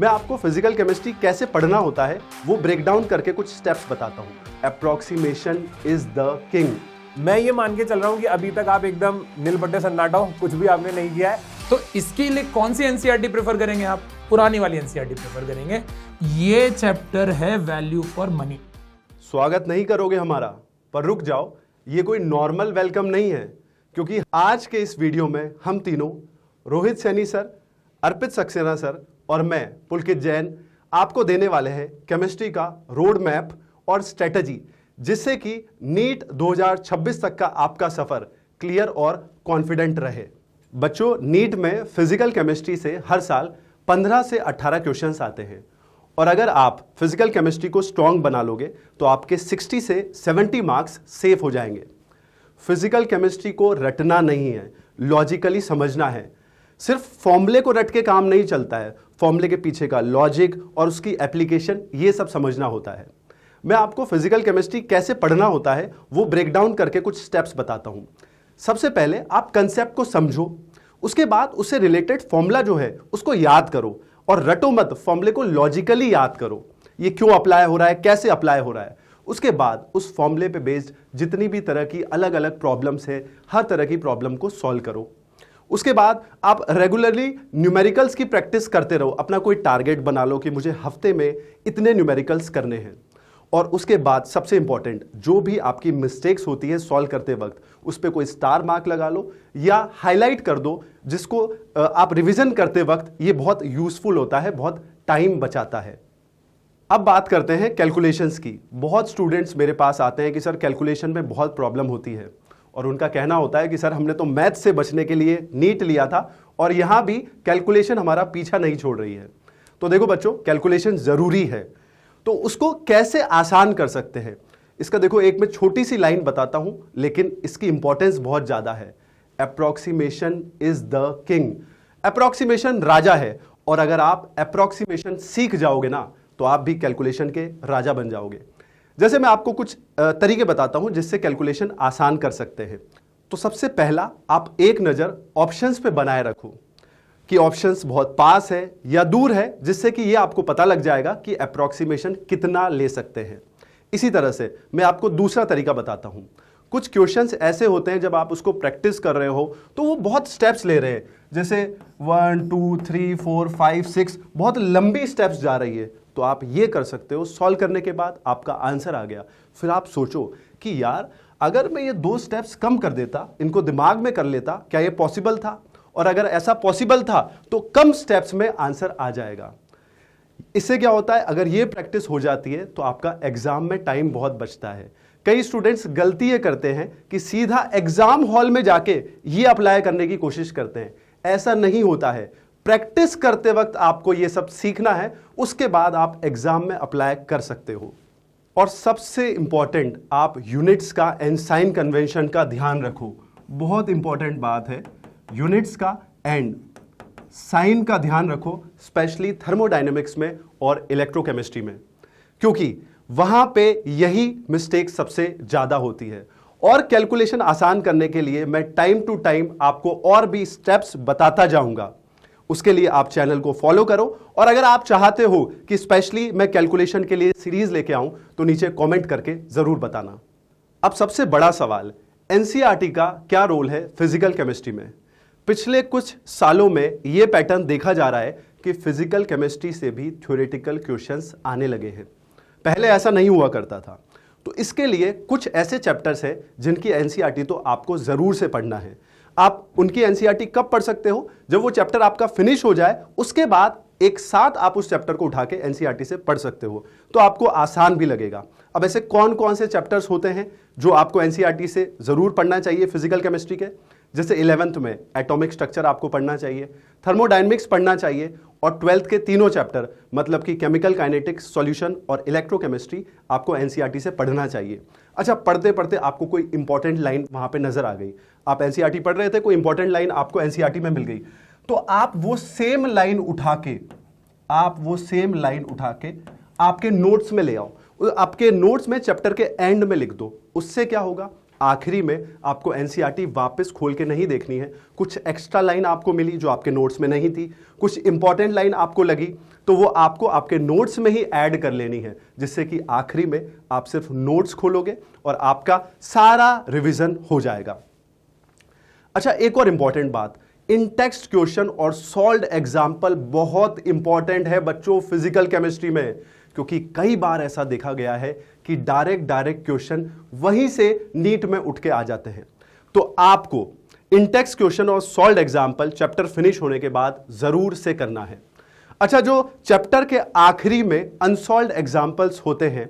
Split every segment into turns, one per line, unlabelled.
मैं आपको physical chemistry कैसे पढ़ना होता है वो ब्रेक डाउन करके कुछ स्टेप्स बताता हूँ। Approximation is the king.
मैं ये मान के चल रहा हूँ कि अभी तक आप एकदम नील बट्टे सन्नाटा हो, कुछ भी आपने नहीं किया है।
तो इसके लिए कौन सी एनसीईआरटी प्रेफर करेंगे आप? पुरानी वाली एनसीईआरटी प्रेफर करेंगे। ये चैप्टर है वैल्यू फॉर मनी।
स्वागत नहीं करोगे हमारा, पर रुक जाओ, ये कोई नॉर्मल वेलकम नहीं है, क्योंकि आज के इस वीडियो में हम तीनों, रोहित सैनी सर, अर्पित सक्सेना सर और मैं पुलकित जैन, आपको देने वाले हैं केमिस्ट्री का रोड मैप और स्ट्रेटजी, जिससे कि नीट 2026 तक का आपका सफर क्लियर और कॉन्फिडेंट रहे। बच्चों, नीट में फिजिकल केमिस्ट्री से हर साल 15 से 18 क्वेश्चंस आते हैं और अगर आप फिजिकल केमिस्ट्री को स्ट्रांग बना लोगे तो आपके 60 से 70 मार्क्स सेफ हो जाएंगे। फिजिकल केमिस्ट्री को रटना नहीं है, लॉजिकली समझना है। सिर्फ फॉर्मूले को रट के काम नहीं चलता है, फॉर्मूले के पीछे का लॉजिक और उसकी एप्लीकेशन, ये सब समझना होता है। मैं आपको फिजिकल केमिस्ट्री कैसे पढ़ना होता है वो ब्रेक डाउन करके कुछ स्टेप्स बताता हूं। सबसे पहले आप कंसेप्ट को समझो, उसके बाद उससे रिलेटेड फॉर्मूला जो है उसको याद करो और रटो मत, फॉर्मूले को लॉजिकली याद करो, ये क्यों अप्लाई हो रहा है, कैसे अप्लाई हो रहा है। उसके बाद उस फॉर्मूले पे बेस्ड जितनी भी तरह की अलग अलग प्रॉब्लम्स है, हर तरह की प्रॉब्लम को सॉल्व करो। उसके बाद आप रेगुलरली न्यूमेरिकल्स की प्रैक्टिस करते रहो। अपना कोई टारगेट बना लो कि मुझे हफ्ते में इतने न्यूमेरिकल्स करने हैं। और उसके बाद सबसे इंपॉर्टेंट, जो भी आपकी मिस्टेक्स होती है सॉल्व करते वक्त, उस पर कोई स्टार मार्क लगा लो या हाईलाइट कर दो, जिसको आप रिवीजन करते वक्त ये बहुत यूजफुल होता है, बहुत टाइम बचाता है। अब बात करते हैं कैलकुलेशंस की। बहुत स्टूडेंट्स मेरे पास आते हैं कि सर कैलकुलेशन में बहुत प्रॉब्लम होती है, और उनका कहना होता है कि सर हमने तो मैथ से बचने के लिए नीट लिया था और यहां भी कैलकुलेशन हमारा पीछा नहीं छोड़ रही है। तो देखो बच्चों, कैलकुलेशन जरूरी है, तो उसको कैसे आसान कर सकते हैं इसका देखो एक मैं छोटी सी लाइन बताता हूं, लेकिन इसकी इंपॉर्टेंस बहुत ज्यादा है। Approximation is the king. Approximation राजा है, और अगर आप अप्रोक्सीमेशन सीख जाओगे ना तो आप भी कैलकुलेशन के राजा बन जाओगे। जैसे मैं आपको कुछ तरीके बताता हूं जिससे कैलकुलेशन आसान कर सकते हैं। तो सबसे पहला, आप एक नजर ऑप्शंस पे बनाए रखो कि ऑप्शंस बहुत पास है या दूर है, जिससे कि ये आपको पता लग जाएगा कि अप्रोक्सीमेशन कितना ले सकते हैं। इसी तरह से मैं आपको दूसरा तरीका बताता हूं। कुछ क्वेश्चंस ऐसे होते हैं जब आप उसको प्रैक्टिस कर रहे हो तो वो बहुत स्टेप्स ले रहे हैं, जैसे 1 2 3 4 5 6 बहुत लंबी स्टेप्स जा रही है। तो आप ये कर सकते हो, सॉल्व करने के बाद आपका आंसर आ गया, फिर आप सोचो कि यार अगर मैं ये 2 स्टेप्स कम कर देता, इनको दिमाग में कर लेता, क्या ये पॉसिबल था? और अगर ऐसा पॉसिबल था तो कम स्टेप्स में आंसर आ जाएगा। इससे क्या होता है, अगर ये प्रैक्टिस हो जाती है तो आपका एग्जाम में टाइम बहुत बचता है। कई स्टूडेंट्स गलती ये करते हैं कि सीधा एग्जाम हॉल में जाके ये अप्लाई करने की कोशिश करते हैं। ऐसा नहीं होता है। प्रैक्टिस करते वक्त आपको ये सब सीखना है, उसके बाद आप एग्जाम में अप्लाई कर सकते हो। और सबसे इंपॉर्टेंट, आप यूनिट्स का एंड साइन कन्वेंशन का ध्यान रखो। बहुत इंपॉर्टेंट बात है, यूनिट्स का एंड साइन का ध्यान रखो, स्पेशली थर्मोडायनेमिक्स में और इलेक्ट्रोकेमिस्ट्री में, क्योंकि वहां पे यही मिस्टेक सबसे ज्यादा होती है। और कैलकुलेशन आसान करने के लिए मैं टाइम टू टाइम आपको और भी स्टेप्स बताता जाऊंगा। उसके लिए आप चैनल को फॉलो करो, और अगर आप चाहते हो कि स्पेशली मैं कैलकुलेशन के लिए सीरीज लेके आऊं तो नीचे कमेंट करके जरूर बताना। अब सबसे बड़ा सवाल, एनसीईआरटी का क्या रोल है फिजिकल केमिस्ट्री में? पिछले कुछ सालों में यह पैटर्न देखा जा रहा है कि फिजिकल केमिस्ट्री से भी थ्योरेटिकल क्वेश्चंस आने लगे हैं। पहले ऐसा नहीं हुआ करता था। तो इसके लिए कुछ ऐसे चैप्टर्स हैं जिनकी एनसीईआरटी तो आपको जरूर से पढ़ना है। आप उनकी एनसीईआरटी कब पढ़ सकते हो? जब वो चैप्टर आपका फिनिश हो जाए, उसके बाद एक साथ आप उस चैप्टर को उठा के एनसीईआरटी से पढ़ सकते हो, तो आपको आसान भी लगेगा। अब ऐसे कौन कौन से चैप्टर्स होते हैं जो आपको एनसीईआरटी से जरूर पढ़ना चाहिए फिजिकल केमिस्ट्री के? जैसे 11th में एटॉमिक स्ट्रक्चर आपको पढ़ना चाहिए, थर्मोडायनेमिक्स पढ़ना चाहिए, और 12th के तीनों चैप्टर मतलब कि केमिकल काइनेटिक्स, सॉल्यूशन और इलेक्ट्रोकेमिस्ट्री आपको एनसीईआरटी से पढ़ना चाहिए। अच्छा, पढ़ते पढ़ते आपको कोई इंपॉर्टेंट लाइन वहां पे नजर आ गई, आप एनसीईआरटी पढ़ रहे थे, कोई इंपॉर्टेंट लाइन आपको एनसीईआरटी में मिल गई, तो आप वो सेम लाइन उठा के आपके नोट्स में ले आओ। आपके नोट्स में चैप्टर के एंड में लिख दो। उससे क्या होगा, आखिरी में आपको एनसीईआरटी वापस खोल के नहीं देखनी है। कुछ एक्स्ट्रा लाइन आपको मिली जो आपके नोट्स में नहीं थी, कुछ इंपॉर्टेंट लाइन आपको लगी तो वो आपको आपके नोट्स में ही ऐड कर लेनी है, जिससे कि आखिरी में आप सिर्फ नोट्स खोलोगे और आपका सारा रिवीजन हो जाएगा। अच्छा, एक और इंपॉर्टेंट बात, इन टेक्स्ट क्वेश्चन और सॉल्व्ड एग्जाम्पल बहुत इंपॉर्टेंट है बच्चों फिजिकल केमिस्ट्री में, क्योंकि कई बार ऐसा देखा गया है कि डायरेक्ट क्वेश्चन वहीं से नीट में उठ के आ जाते हैं। तो आपको इन टेक्स्ट क्वेश्चन और सॉल्व्ड एग्जाम्पल चैप्टर फिनिश होने के बाद जरूर से करना है। अच्छा, जो चैप्टर के आखिरी में अनसॉल्व्ड एग्जाम्पल्स होते हैं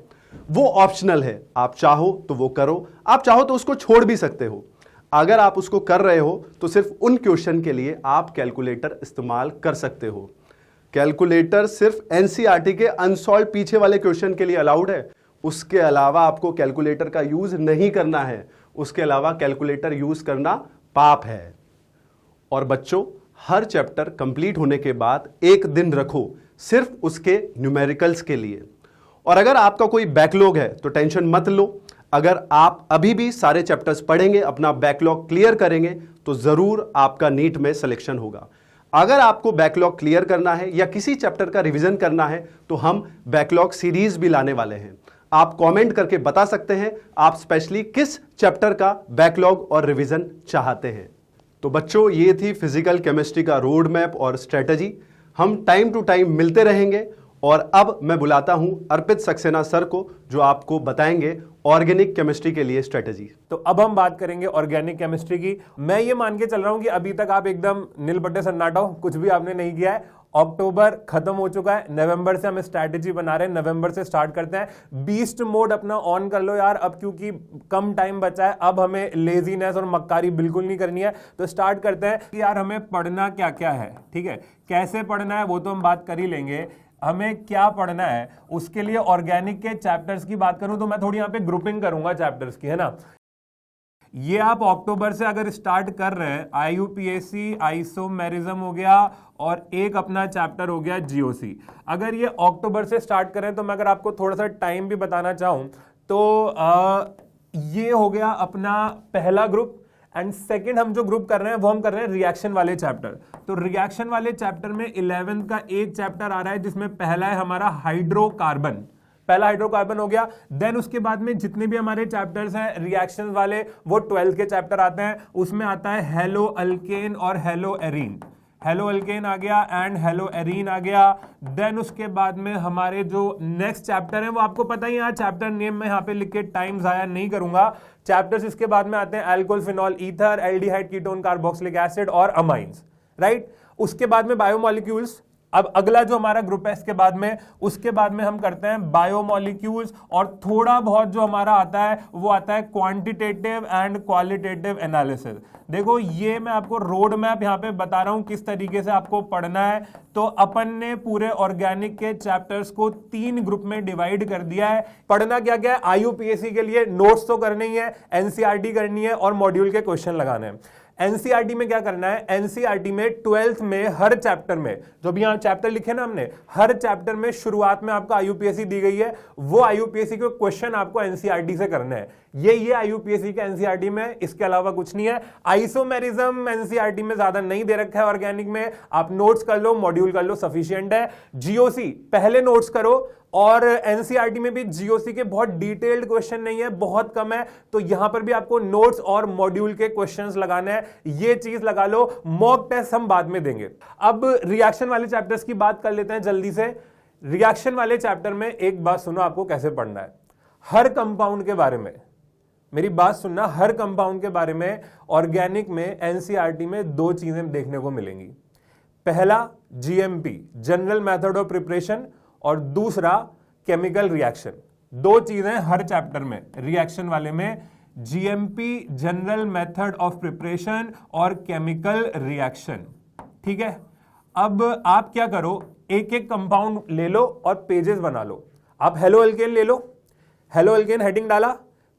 वो ऑप्शनल है, आप चाहो तो वो करो, आप चाहो तो उसको छोड़ भी सकते हो। अगर आप उसको कर रहे हो तो सिर्फ उन क्वेश्चन के लिए आप कैलकुलेटर इस्तेमाल कर सकते हो। कैलकुलेटर सिर्फ एनसीईआरटी के अनसॉल्व पीछे वाले क्वेश्चन के लिए अलाउड है, उसके अलावा आपको कैलकुलेटर का यूज नहीं करना है। उसके अलावा कैलकुलेटर यूज करना पाप है। और बच्चों, हर चैप्टर कंप्लीट होने के बाद एक दिन रखो सिर्फ उसके न्यूमेरिकल्स के लिए। और अगर आपका कोई बैकलॉग है तो टेंशन मत लो, अगर आप अभी भी सारे चैप्टर्स पढ़ेंगे, अपना बैकलॉग क्लियर करेंगे तो जरूर आपका नीट में सिलेक्शन होगा। अगर आपको बैकलॉग क्लियर करना है या किसी चैप्टर का रिवीजन करना है तो हम बैकलॉग सीरीज भी लाने वाले हैं। आप कमेंट करके बता सकते हैं आप स्पेशली किस चैप्टर का बैकलॉग और रिवीजन चाहते हैं। तो बच्चों, ये थी फिजिकल केमिस्ट्री का रोड मैप और स्ट्रेटजी। हम टाइम टू टाइम मिलते रहेंगे और अब मैं बुलाता हूं अर्पित सक्सेना सर को, जो आपको बताएंगे ऑर्गेनिक केमिस्ट्री के लिए स्ट्रेटजी।
तो अब हम बात करेंगे ऑर्गेनिक केमिस्ट्री की। मैं ये मान के चल रहा हूं कि अभी तक आप एकदम नील बट्टे सन्नाटा हो, कुछ भी आपने नहीं किया है। अक्टूबर खत्म हो चुका है, नवंबर से हम स्ट्रैटेजी बना रहे हैं, नवंबर से स्टार्ट करते हैं। बीस्ट मोड अपना ऑन कर लो यार, अब क्योंकि कम टाइम बचा है, अब हमें लेजीनेस और मक्कारी बिल्कुल नहीं करनी है। तो स्टार्ट करते हैं कि यार हमें पढ़ना क्या क्या है, ठीक है, कैसे पढ़ना है वो तो हम बात कर ही लेंगे। हमें क्या पढ़ना है उसके लिए ऑर्गेनिक के चैप्टर्स की बात करूं तो मैं थोड़ी यहां पे ग्रुपिंग करूंगा चैप्टर्स की, है ना। ये आप अक्टूबर से अगर स्टार्ट कर रहे हैं, आईयूपीएसी आइसोमेरिज्म हो गया और एक अपना चैप्टर हो गया जीओसी। अगर ये अक्टूबर से स्टार्ट करें तो मैं अगर आपको थोड़ा सा टाइम भी बताना चाहूं तो ये हो गया अपना पहला ग्रुप। एंड सेकंड हम जो ग्रुप कर रहे हैं वो हम कर रहे हैं रिएक्शन वाले चैप्टर। तो रिएक्शन वाले चैप्टर में 11th का एक चैप्टर आ रहा है जिसमें पहला है हमारा हाइड्रोकार्बन। पहला हाइड्रोकार्बन हो गया। देन उसके बाद में जितने भी हमारे चैप्टर्स हैं रिएक्शन वाले वो 12th के चैप्टर आते हैं। उसमें आता है हेलो अल्केन और हेलो एरीन। हेलो अल्केन आ गया एंड हेलो एरीन आ गया। देन उसके बाद में हमारे जो नेक्स्ट चैप्टर है वो आपको पता ही, यहाँ चैप्टर नेम में यहाँ पे लिख के टाइम जाया नहीं करूंगा। चैप्टर्स इसके बाद में आते हैं alcohol, phenol, ether, aldehyde, ketone, carboxylic acid और अमाइंस, राइट। उसके बाद में बायोमोलिक्यूल्स। अब अगला जो हमारा ग्रुप है इसके बाद में, उसके बाद में हम करते हैं बायोमोलिक्यूल्स और थोड़ा बहुत जो हमारा आता है वो आता है क्वांटिटेटिव एंड क्वालिटेटिव एनालिसिस। देखो ये मैं आपको रोड मैप यहां पे बता रहा हूं किस तरीके से आपको पढ़ना है। तो अपन ने पूरे ऑर्गेनिक के चैप्टर्स को 3 ग्रुप में डिवाइड कर दिया है। पढ़ना क्या क्या है, आईयूपीएसी के लिए नोट्स तो करनी ही है, एनसीईआरटी करनी है और मॉड्यूल के क्वेश्चन लगाने हैं। एनसीईआरटी में क्या करना है, एनसीईआरटी में 12th में हर चैप्टर में जो भी यहां चैप्टर लिखे ना हमने, हर चैप्टर में शुरुआत में आपको आईयूपीएसी दी गई है, वो आईयूपीएसी के क्वेश्चन आपको एनसीईआरटी से करने हैं। ये आईयूपीएसी के एनसीईआरटी में, इसके अलावा कुछ नहीं है। आइसोमेरिज्म एनसीईआरटी में ज्यादा नहीं दे रखा है ऑर्गेनिक में, आप नोट्स कर लो, मॉड्यूल कर लो, सफिशिएंट है। जीओसी पहले नोट्स करो और एनसीईआरटी में भी जीओसी के बहुत डिटेल्ड क्वेश्चन नहीं है, बहुत कम है, तो यहां पर भी आपको नोट्स और मॉड्यूल के क्वेश्चंस लगाने हैं। ये चीज लगा लो, मॉक टेस्ट हम बाद में देंगे। अब रिएक्शन वाले चैप्टर्स की बात कर लेते हैं जल्दी से। रिएक्शन वाले चैप्टर में एक बात सुनो आपको कैसे पढ़ना है। हर कंपाउंड के बारे में, मेरी बात सुनना, हर कंपाउंड के बारे में ऑर्गेनिक में एनसीईआरटी में 2 चीजें देखने को मिलेंगी। पहला GMP, general method of preparation, और दूसरा केमिकल रिएक्शन। 2 चीजें हर चैप्टर में, रिएक्शन वाले में GMP, general method of preparation और केमिकल रिएक्शन, ठीक है। अब आप क्या करो, एक एक कंपाउंड ले लो और पेजेस बना लो। आप हेलो अल्केन ले लो, हेलो अल्केन हेडिंग डाला,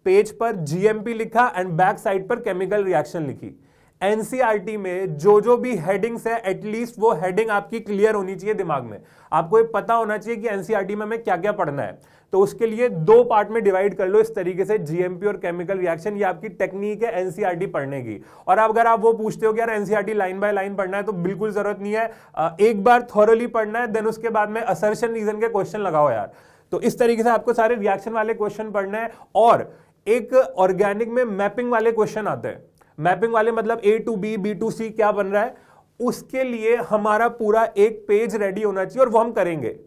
पेज पर जीएमपी लिखा एंड बैक साइड पर केमिकल रिएक्शन लिखी। एनसीईआरटी में जो भी हेडिंग्स है एटलीस्ट वो हेडिंग आपकी क्लियर होनी चाहिए दिमाग में। आपको ये पता होना चाहिए कि एनसीईआरटी में हमें क्या क्या पढ़ना है। तो उसके लिए 2 पार्ट में डिवाइड कर लो इस तरीके से, जीएमपी और केमिकल रिएक्शन। ये आपकी टेक्निक है एनसीईआरटी पढ़ने की। और अगर आप वो पूछते हो कि यार एनसीईआरटी लाइन बाय लाइन पढ़ना है, तो बिल्कुल जरूरत नहीं है। एक बार थॉरोली पढ़ना है, देन उसके बाद में असर्शन रीजन के क्वेश्चन लगाओ यार। तो इस तरीके से आपको सारे रिएक्शन वाले क्वेश्चन पढ़ने हैं। और एक ऑर्गेनिक में मैपिंग वाले क्वेश्चन आते हैं। मैपिंग वाले मतलब A to B, B to C क्या बन रहा है, उसके लिए हमारा पूरा एक पेज रेडी होना चाहिए और वो हम करेंगे।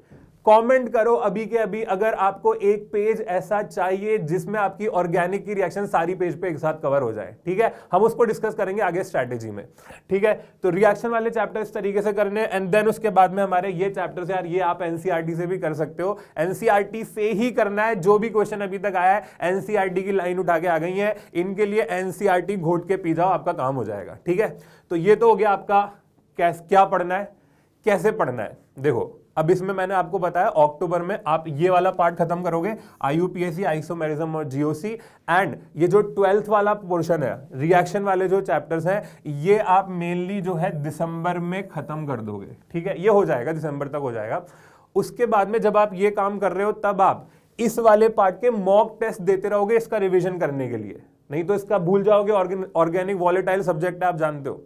कमेंट करो अभी के अभी अगर आपको एक पेज ऐसा चाहिए जिसमें आपकी ऑर्गेनिक की रिएक्शन सारी पेज पे एक साथ कवर हो जाए, ठीक है। हम उसको डिस्कस करेंगे आगे स्ट्रैटेजी में, ठीक है। तो रिएक्शन वाले चैप्टर इस तरीके से करने, एंड देन उसके बाद में हमारे ये चैप्टर्स यार, ये आप एनसीईआरटी से भी कर सकते हो। एनसीईआरटी से ही करना है। जो भी क्वेश्चन अभी तक आया है एनसीईआरटी की लाइन उठा के आ गई है, इनके लिए एनसीईआरटी घोट के पी जाओ, आपका काम हो जाएगा, ठीक है। तो ये तो हो गया आपका क्या पढ़ना है, कैसे पढ़ना है। देखो अब इसमें मैंने आपको बताया अक्टूबर में आप ये वाला पार्ट खत्म करोगे, आईयूपीएसी, आइसोमेरिज्म और जीओसी। एंड ये जो 12th वाला पोर्शन है, रिएक्शन वाले जो चैप्टर्स हैं, ये आप मेनली जो है दिसंबर में खत्म कर दोगे, ठीक है। ये हो जाएगा, दिसंबर तक हो जाएगा। उसके बाद में जब आप ये काम कर रहे हो तब आप इस वाले पार्ट के मॉक टेस्ट देते रहोगे इसका रिविजन करने के लिए, नहीं तो इसका भूल जाओगे। ऑर्गेनिक वॉलेटाइल सब्जेक्ट है, आप जानते हो,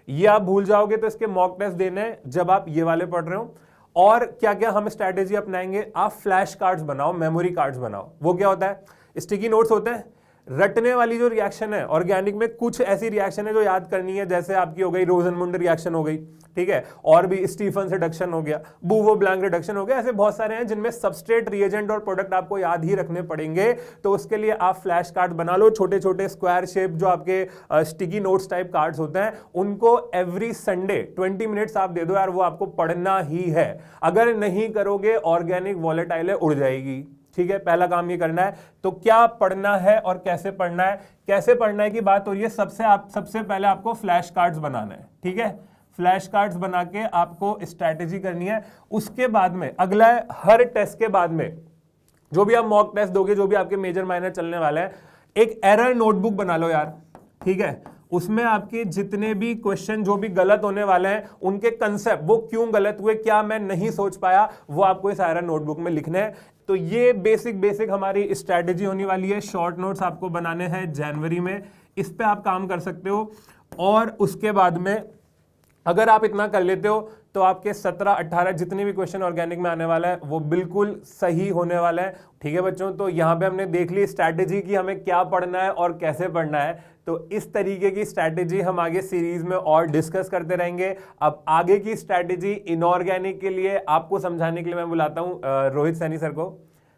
ये आप भूल जाओगे। तो इसके मॉक टेस्ट देने हैं जब आप ये वाले पढ़ रहे हो। और क्या क्या हम स्ट्रैटेजी अपनाएंगे, आप फ्लैश कार्ड्स बनाओ, मेमोरी कार्ड्स बनाओ। वो क्या होता है, स्टिकी नोट्स होते हैं। रटने वाली जो रिएक्शन है ऑर्गेनिक में, कुछ ऐसी रिएक्शन है जो याद करनी है, जैसे आपकी हो गई रोजनमुंड रिएक्शन हो गई, ठीक है, और भी स्टीफन रिडक्शन हो गया, बूवो ब्लैंक रिडक्शन हो गया। ऐसे बहुत सारे हैं जिनमें सबस्ट्रेट, रिएजेंट और प्रोडक्ट आपको याद ही रखने पड़ेंगे। तो उसके लिए आप फ्लैश कार्ड बना लो, छोटे छोटे स्क्वायर शेप जो आपके स्टिकी नोट्स टाइप कार्ड्स होते हैं, उनको एवरी संडे 20 मिनट्स आप दे दो यार, वो आपको पढ़ना ही है। अगर नहीं करोगे ऑर्गेनिक वॉलेटाइल उड़ जाएगी, ठीक है। पहला काम ये करना है। तो क्या पढ़ना है और कैसे पढ़ना है, कैसे पढ़ना है की बात हो रही है। सबसे पहले आपको फ्लैश कार्ड्स बनाना है, ठीक है। फ्लैश कार्ड्स बना के आपको स्ट्रैटेजी करनी है। उसके बाद में अगला है, हर टेस्ट के बाद में जो भी आप मॉक टेस्ट दोगे, जो भी आपके मेजर माइनर चलने वाले हैं, एक एरर नोटबुक बना लो यार, ठीक है। उसमें आपके जितने भी क्वेश्चन जो भी गलत होने वाले हैं, उनके कंसेप्ट, वो क्यों गलत हुए, क्या मैं नहीं सोच पाया, वो आपको इस एरर नोटबुक में लिखने हैं। तो ये बेसिक हमारी स्ट्रैटेजी होने वाली है। शॉर्ट नोट्स आपको बनाने हैं जनवरी में, इस पे आप काम कर सकते हो। और उसके बाद में अगर आप इतना कर लेते हो तो आपके 17-18 जितने भी क्वेश्चन ऑर्गेनिक में आने वाला है वो बिल्कुल सही होने वाला है, ठीक है बच्चों। तो यहाँ पे हमने देख ली स्ट्रैटेजी की हमें क्या पढ़ना है और कैसे पढ़ना है। तो इस तरीके की स्ट्रैटेजी हम आगे सीरीज में और डिस्कस करते रहेंगे। अब आगे की स्ट्रैटेजी इनऑर्गेनिक के लिए आपको समझाने के लिए मैं बुलाता हूँ रोहित सैनी सर को।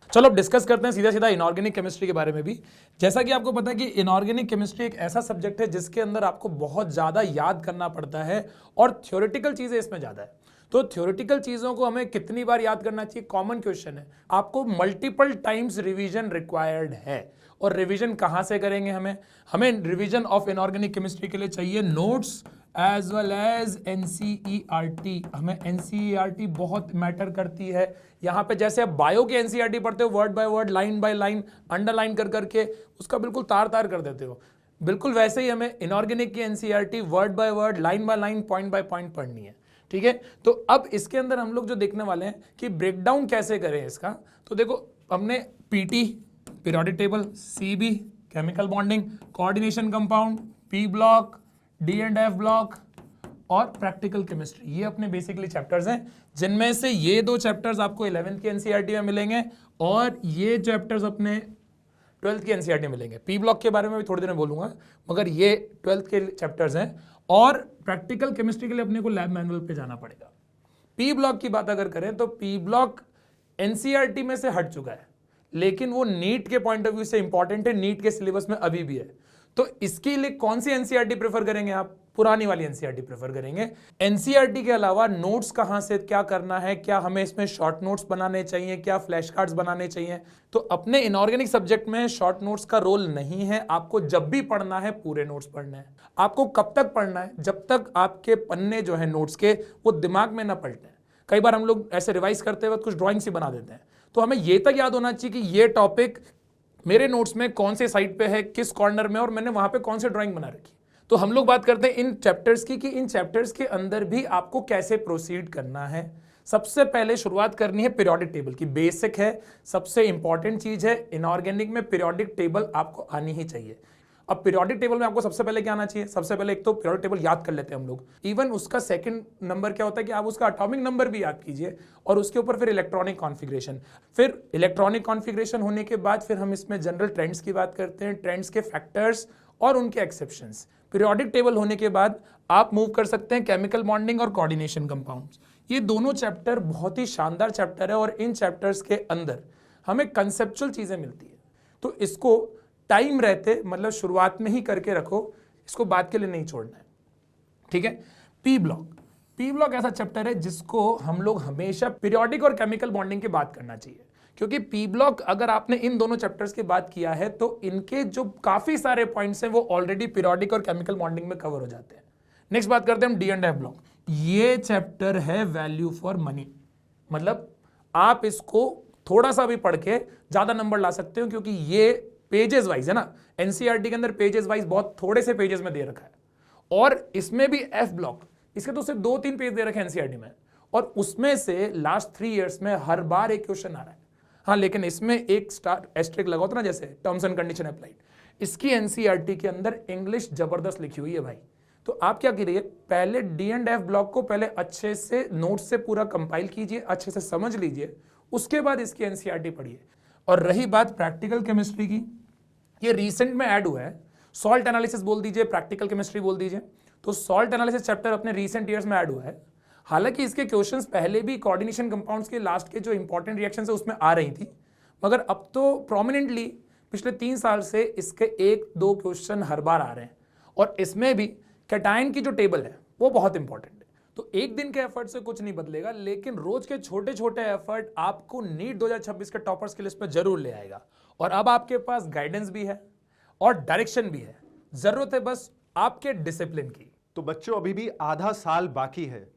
चलो अब डिस्कस करते हैं सीधा इनऑर्गेनिक केमिस्ट्री के बारे में भी। जैसा कि आपको पता है कि इनऑर्गेनिक केमिस्ट्री एक ऐसा सब्जेक्ट है जिसके अंदर आपको बहुत ज्यादा याद करना पड़ता है और थ्योरेटिकल चीजें इसमें ज्यादा है। तो थ्योरेटिकल चीजों को हमें कितनी बार याद करना चाहिए, कॉमन क्वेश्चन है। आपको मल्टीपल टाइम्स रिवीजन रिक्वायर्ड है। और रिवीजन कहां से करेंगे, हमें रिवीजन ऑफ इनऑर्गेनिक केमिस्ट्री के लिए चाहिए notes as well as NCERT. हमें एनसीईआरटी बहुत मैटर करती है। यहाँ पे जैसे आप बायो के एनसीईआरटी पढ़ते हो, word by word, line by line, underline कर करके उसका बिल्कुल तार तार कर देते हो, बिल्कुल वैसे ही हमें इनऑर्गेनिक की NCERT word by word, line by line, point by point पढ़नी है, ठीक है। तो अब इसके अंदर हम लोग जो देखने वाले हैं कि ब्रेकडाउन कैसे करें इसका। तो देखो हमने PT, periodic table, CB, chemical bonding, coordination compound, P block, D and F block और प्रैक्टिकल केमिस्ट्री, ये अपने बेसिकली चैप्टर्स हैं, जिनमें से ये 2 चैप्टर्स आपको 11th की एनसीईआरटी में मिलेंगे और ये चैप्टर्स अपने 12th की एनसीईआरटी में मिलेंगे। पी ब्लॉक के बारे में भी थोड़ी देर में बोलूंगा, मगर ये 12th के चैप्टर्स हैं। और प्रैक्टिकल केमिस्ट्री के लिए अपने को लैब मैनुअल पे जाना पड़ेगा। पी ब्लॉक की बात अगर करें तो पी ब्लॉक एनसीईआरटी में से हट चुका है, लेकिन वो नीट के पॉइंट ऑफ व्यू से इंपॉर्टेंट है, नीट के सिलेबस में अभी भी है। तो इसके लिए कौन सी एनसीईआरटी प्रेफर करेंगे आप, पुरानी वाली एनसीईआरटी प्रेफर करेंगे। एनसीईआरटी के अलावा नोट्स कहां से क्या करना है, क्या हमें इसमें शॉर्ट नोट्स बनाने चाहिए, क्या फ्लैश कार्ड्स बनाने चाहिए। तो अपने इनऑर्गेनिक सब्जेक्ट में शॉर्ट नोट्स का रोल नहीं है। आपको जब भी पढ़ना है पूरे नोट्स पढ़ने हैं। आपको कब तक पढ़ना है, जब तक आपके पन्ने जो है नोट्स के वो दिमाग में ना पलटे। कई बार हम लोग ऐसे रिवाइज करते वक्त कुछ ड्राइंग्स ही बना देते हैं, तो हमें ये तक याद होना चाहिए कि ये टॉपिक मेरे नोट्स में कौन से साइड पे है, किस कॉर्नर में, और मैंने वहां पे कौन सी ड्राइंग बना रखी। तो हम लोग बात करते हैं इन चैप्टर्स की कि इन चैप्टर्स के अंदर भी आपको कैसे प्रोसीड करना है। सबसे पहले शुरुआत करनी है पीरियोडिक टेबल की, बेसिक है, सबसे इंपॉर्टेंट चीज है। इनऑर्गेनिक में पीरियोडिक टेबल आपको आनी ही चाहिए। अब पीरियोडिक टेबल में आपको सबसे पहले क्या आना चाहिए? सबसे पहले एक तो पीरियोडिक टेबल याद कर लेते हैं हम लोग। इवन उसका सेकंड नंबर क्या होता है कि आप उसका एटॉमिक नंबर भी याद कीजिए और उसके ऊपर फिर इलेक्ट्रॉनिक कॉन्फ़िगरेशन। फिर इलेक्ट्रॉनिक कॉन्फ़िगरेशन होने के बाद फिर हम इसमें जनरल ट्रेंड्स की बात करते हैं, ट्रेंड्स के फैक्टर्स और उनके एक्सेप्शंस। पीरियोडिक टेबल होने के बाद आप मूव कर सकते हैं केमिकल बॉन्डिंग और कोऑर्डिनेशन कंपाउंड्स। ये दोनों चैप्टर बहुत ही शानदार चैप्टर है और इन चैप्टर्स के अंदर हमें कंसेप्चुअल चीजें मिलती है। तो इसको टाइम रहते मतलब शुरुआत में ही करके रखो, इसको बाद के लिए नहीं छोड़ना है, ठीक है। पी ब्लॉक ऐसा चैप्टर है जिसको हम लोग हमेशा पीरियोडिक और केमिकल बॉन्डिंग की बात करना चाहिए, क्योंकि पी ब्लॉक अगर आपने इन दोनों चैप्टर्स की बात किया है तो इनके जो काफी सारे पॉइंट्स हैं वो ऑलरेडी पीरियोडिक और केमिकल बॉन्डिंग में कवर हो जाते हैं। नेक्स्ट बात करते हैं हम डी एंड एफ ब्लॉक। ये चैप्टर है वैल्यू फॉर मनी, मतलब आप इसको थोड़ा सा भी पढ़ के ज्यादा नंबर ला सकते हो, क्योंकि ये पेजेस वाइज है ना, एनसीईआरटी के अंदर पेजेस वाइज बहुत थोड़े से पेजेस में दे रखा है। और इसमें भी एफ ब्लॉक, इसके तो सिर्फ 2-3 पेज दे रखे हैं एनसीईआरटी में, और उसमें से लास्ट 3 इयर्स में हर बार एक क्वेश्चन आ रहा है। हाँ, लेकिन इसमें एक स्टार एस्ट्रिक लगा होता ना, जैसे टर्म्स एंड कंडीशन अप्लाइड, इसकी एनसीईआरटी के अंदर इंग्लिश जबरदस्त लिखी हुई है भाई। तो आप क्या करिए, पहले डी एंड एफ ब्लॉक को पहले अच्छे से नोट्स से पूरा कंपाइल कीजिए, अच्छे से समझ लीजिए, उसके बाद इसकी एनसीईआरटी पढ़िए। और रही बात प्रैक्टिकल केमिस्ट्री की, ये रिसेंट में ऐड हुआ है, सॉल्ट एनालिसिस बोल दीजिए, प्रैक्टिकल केमिस्ट्री बोल दीजिए। तो सॉल्ट एनालिसिस चैप्टर अपने रिसेंट ईयर्स में ऐड हुआ है। हालांकि इसके क्वेश्चंस पहले भी कोऑर्डिनेशन कंपाउंड्स के लास्ट के जो इंपॉर्टेंट रिएक्शंस है उसमें आ रही थी, मगर अब तो प्रोमिनेंटली पिछले 3 साल से इसके 1-2 क्वेश्चन हर बार आ रहे हैं। और इसमें भी कैटायन की जो टेबल है वो बहुत इंपॉर्टेंट है। तो एक दिन के एफर्ट से कुछ नहीं बदलेगा, लेकिन रोज के छोटे छोटे एफर्ट आपको नीट 2026 के टॉपर्स की लिस्ट पे जरूर ले आएगा। और अब आपके पास गाइडेंस भी है और डायरेक्शन भी है, जरूरत है बस आपके डिसिप्लिन की।
तो बच्चों अभी भी आधा साल बाकी है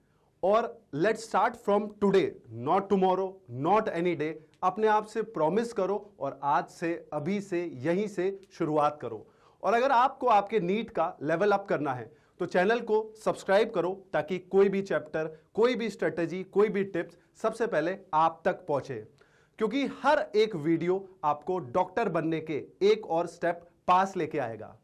और let's start from today, not tomorrow, not any day. अपने आप से प्रॉमिस करो और आज से, अभी से, यहीं से शुरुआत करो। और अगर आपको आपके नीट का लेवल अप करना है तो चैनल को सब्सक्राइब करो, ताकि कोई भी चैप्टर, कोई भी स्ट्रेटेजी, कोई भी टिप्स सबसे पहले आप तक पहुंचे, क्योंकि हर एक वीडियो आपको डॉक्टर बनने के एक और स्टेप पास लेके आएगा।